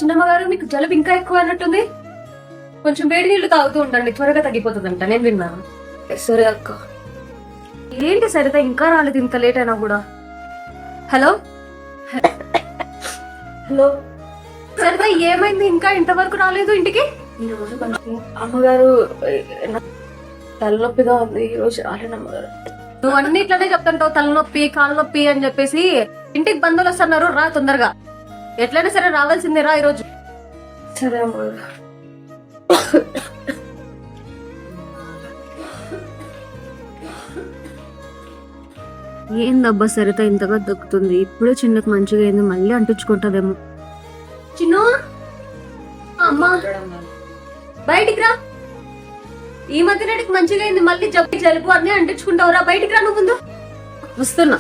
చిన్నమ్మ గారు, మీకు జలుబు ఇంకా ఎక్కువ అన్నట్టుంది. కొంచెం వేడి నీళ్లు తాగుతూ ఉండండి, త్వరగా తగ్గిపోతుందంట. నేను విన్నాను. సరే అక్క. ఏంటి సరిత ఇంకా రాలేదు ఇంత లేట్ అయినా కూడా? హలో హలో సరిత, ఏమైంది ఇంకా ఇంతవరకు రాలేదు ఇంటికి? అమ్మగారు తలనొప్పిగా ఉంది, ఈ రోజు రాలేనమ్మగారు. నువ్వు అన్ని ఇట్లానే చెప్తుంటావు, తలనొప్పి కాళ్ళ నొప్పి అని చెప్పేసి. ఇంటికి బంధువులు వస్తున్నారు, రా తొందరగా. ఎట్లయినా సరే రావాల్సిందే, రా ఈరోజు. సరే అమ్మగారు. ఏందబ్బా సరిత ఇంతగా దొక్కుతుంది? ఇప్పుడే చిన్నకు మంచిగా అయింది, మళ్ళీ అంటించుకుంటదేమో. చిన్ను, అమ్మా బయటికి రా. ఈ మధ్య మంచిగా అయింది, మళ్ళీ జలుబు అన్నీ అంటించుకుంటావురా. బయటికి రా నువ్వు ముందు. వస్తున్నా.